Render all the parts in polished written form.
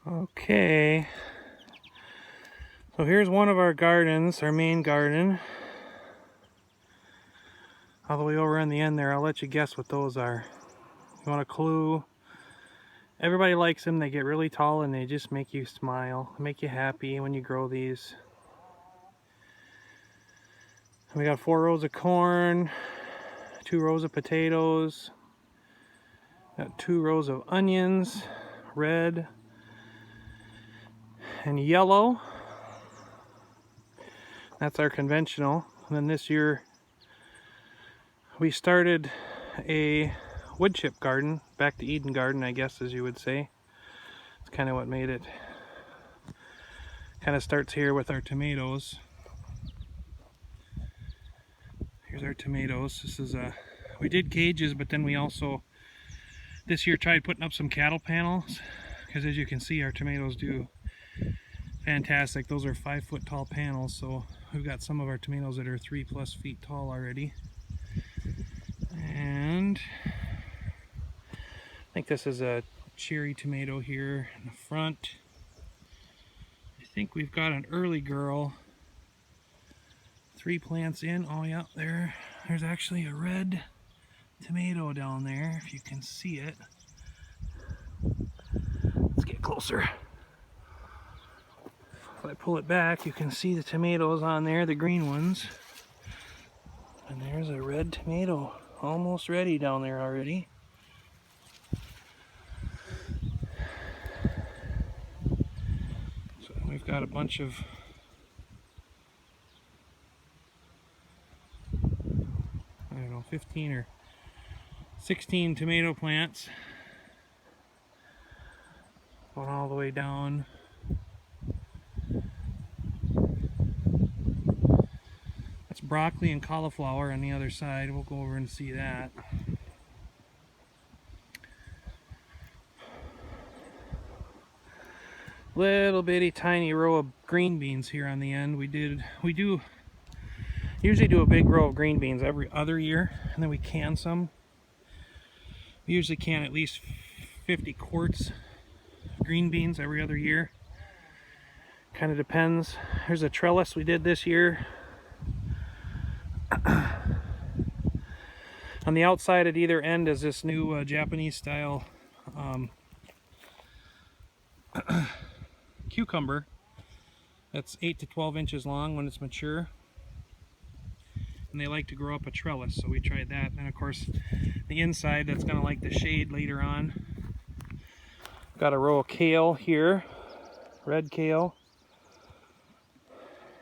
Okay, so here's one of our gardens, our main garden. All the way over on the end there, I'll let you guess what those are. You want a clue? Everybody likes them. They get really tall and they just make you smile, make you happy when you grow these. We got 4 rows of corn, 2 rows of potatoes, got 2 rows of onions, red and yellow. That's our conventional. And then this year we started a wood chip garden, back to Eden garden, I guess, as you would say. It's kind of what made it. Kind of starts here with our tomatoes. Here's our tomatoes. This is we did cages, but then we also this year tried putting up some cattle panels, because as you can see, our tomatoes do fantastic. Those are 5-foot tall panels, so we've got some of our tomatoes that are 3+ feet tall already. And I think this is a cherry tomato here in the front. I think we've got an early girl. 3 plants in. Oh yeah, there's actually a red tomato down there, if you can see it. Let's get closer. If I pull it back, you can see the tomatoes on there, the green ones. And there's a red tomato, almost ready down there already. So we've got a bunch of I don't know, 15 or 16 tomato plants going all the way down. That's broccoli and cauliflower on the other side. We'll go over and see that. Little bitty tiny row of green beans here on the end. We do usually do a big row of green beans every other year, and then we can some. We usually can at least 50 quarts of green beans every other year. Kind of depends. There's a trellis we did this year. On the outside at either end is this new Japanese style cucumber that's 8 to 12 inches long when it's mature, and they like to grow up a trellis, so we tried that. And of course the inside, that's gonna like the shade later on. Got a row of kale here, red kale,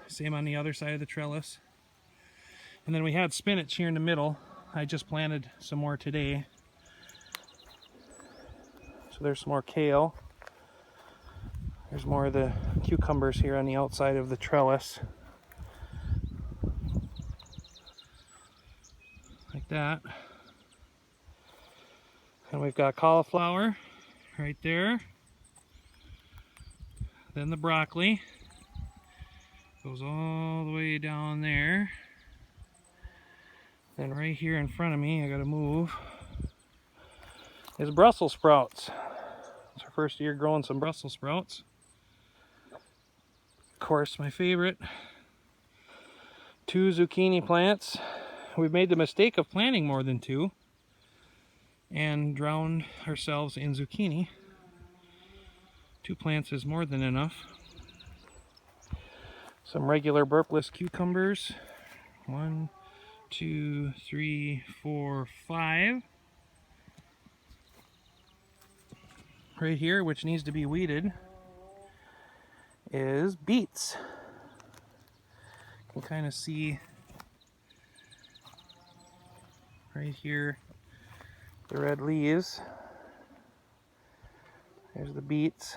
same on the other side of the trellis. And then we had spinach here in the middle. I just planted some more today. So there's some more kale. There's more of the cucumbers here on the outside of the trellis. Like that. And we've got cauliflower right there. Then the broccoli goes all the way down there. Then right here in front of me, I gotta move, is Brussels sprouts. It's our first year growing some Brussels sprouts. Of course, my favorite, 2 zucchini plants. We've made the mistake of planting more than 2 and drowned ourselves in zucchini. 2 plants is more than enough. Some regular burpless cucumbers. 1, 2, 3, 4, 5. Right here, which needs to be weeded, is beets. You can kind of see right here the red leaves. There's the beets.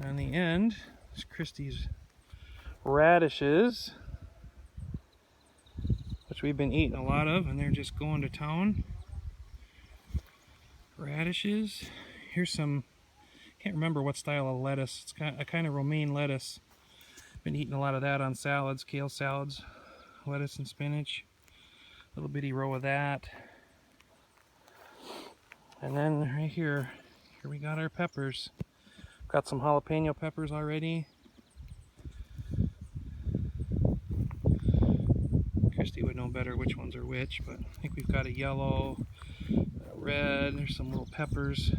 On the end is Christie's radishes, which we've been eating a lot of, and they're just going to town. Radishes. Here's some, can't remember what style of lettuce. It's a kind of romaine lettuce. Been eating a lot of that on salads, kale salads, lettuce and spinach. Little bitty row of that. And then right here we got our peppers. Got some jalapeno peppers already. Christy would know better which ones are which, but I think we've got a yellow, a red, there's some little peppers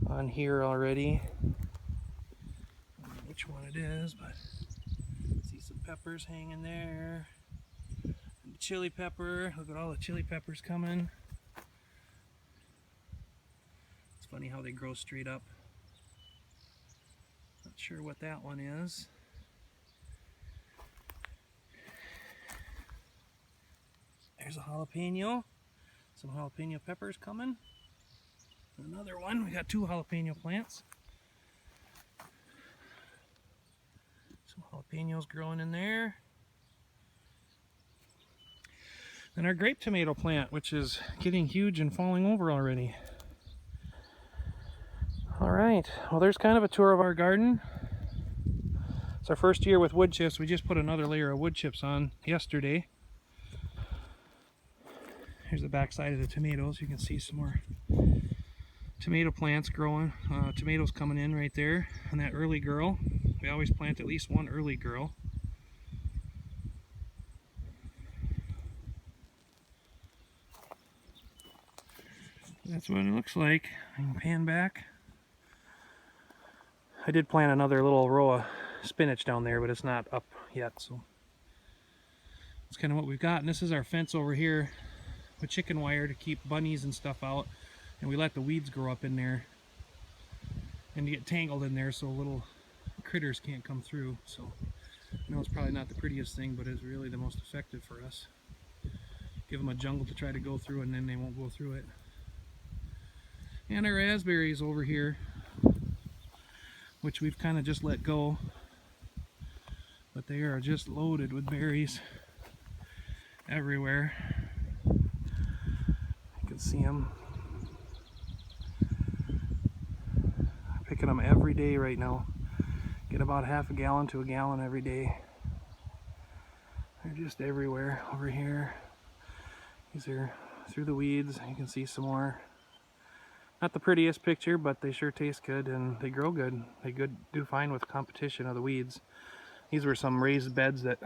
on here already. I don't know which one it is, but see some peppers hanging there. And the chili pepper, look at all the chili peppers coming. It's funny how they grow straight up. Not sure what that one is. There's a jalapeno. Some jalapeno peppers coming. Another one. We got 2 jalapeno plants. Some jalapenos growing in there. And our grape tomato plant, which is getting huge and falling over already. Alright, well there's kind of a tour of our garden. It's our first year with wood chips. We just put another layer of wood chips on yesterday. Here's the back side of the tomatoes. You can see some more tomato plants growing. Tomatoes coming in right there. And that early girl. We always plant at least one early girl. That's what it looks like. I can pan back. I did plant another little row of spinach down there, but it's not up yet, so that's kind of what we've got. And this is our fence over here with chicken wire to keep bunnies and stuff out, and we let the weeds grow up in there and to get tangled in there so little critters can't come through. So I know it's probably not the prettiest thing, but it's really the most effective for us. Give them a jungle to try to go through, and then they won't go through it. And our raspberries over here, which we've kind of just let go, but they are just loaded with berries everywhere. You can see them. I'm picking them every day right now. Get about half a gallon to a gallon every day. They're just everywhere over here. These are through the weeds. You can see some more. Not the prettiest picture, but they sure taste good and they grow good. They do fine with competition of the weeds. These were some raised beds that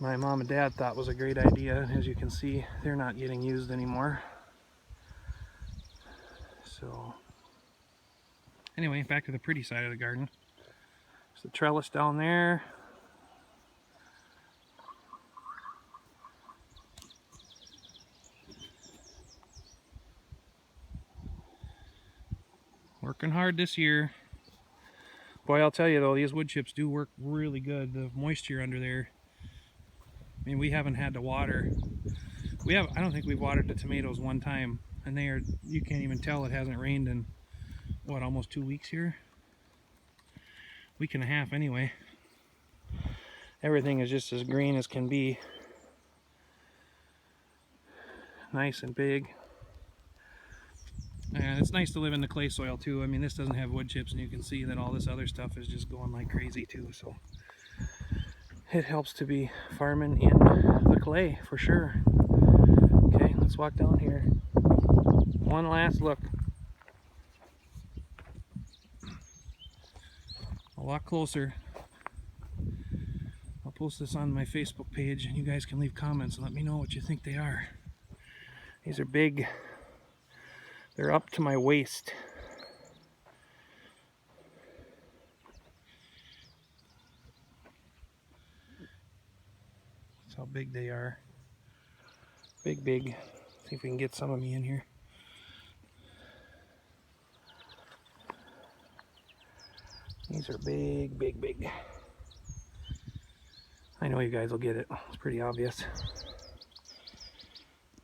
my mom and dad thought was a great idea. As you can see, they're not getting used anymore. So anyway, back to the pretty side of the garden. There's the trellis down there. Working hard this year. Boy, I'll tell you though, these wood chips do work really good. The moisture under there. I mean, we haven't had to water. I don't think we've watered the tomatoes one time, and you can't even tell it hasn't rained in what, almost 2 weeks here? Week and a half anyway. Everything is just as green as can be. Nice and big. And it's nice to live in the clay soil too. I mean, this doesn't have wood chips, and you can see that all this other stuff is just going like crazy too. So it helps to be farming in the clay for sure. Okay, let's walk down here. One last look. A lot closer. I'll post this on my Facebook page, and you guys can leave comments and let me know what you think they are. These are big. They're up to my waist. That's how big they are. Big, big. See if we can get some of me in here. These are big, big, big. I know you guys will get it. It's pretty obvious.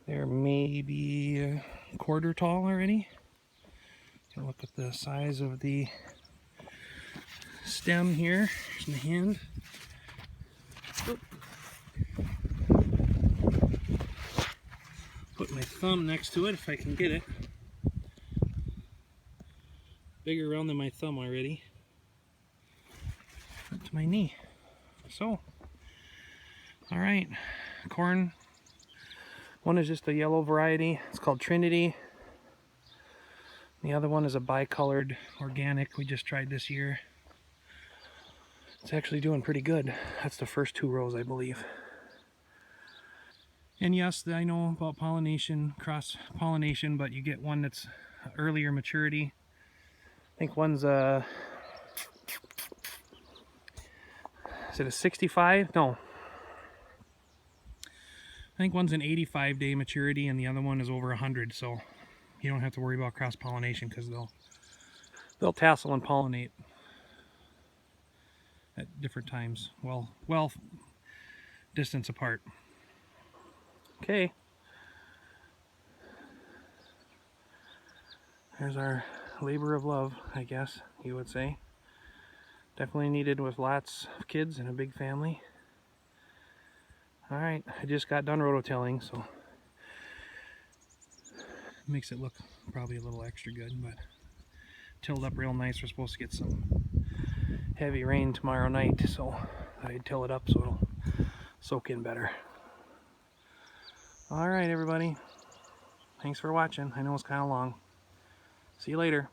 They're maybe a quarter tall already. Look at the size of the stem here. Here's my hand. Oop. Put my thumb next to it if I can get it. Bigger around than my thumb already. Up to my knee. So, all right, corn One is just a yellow variety. It's called Trinity. The other one is a bicolored organic we just tried this year. It's actually doing pretty good. That's the first 2 rows, I believe. And yes, I know about pollination, cross-pollination, but you get one that's earlier maturity. I think one's is it a 65? No. I think one's an 85-day maturity and the other one is over 100, so you don't have to worry about cross-pollination because they'll tassel and pollinate at different times. Well, distance apart. Okay. There's our labor of love, I guess you would say. Definitely needed with lots of kids and a big family. Alright, I just got done rototilling, so makes it look probably a little extra good, but tilled up real nice. We're supposed to get some heavy rain tomorrow night, so I'd till it up so it'll soak in better. Alright everybody, thanks for watching. I know it's kind of long. See you later.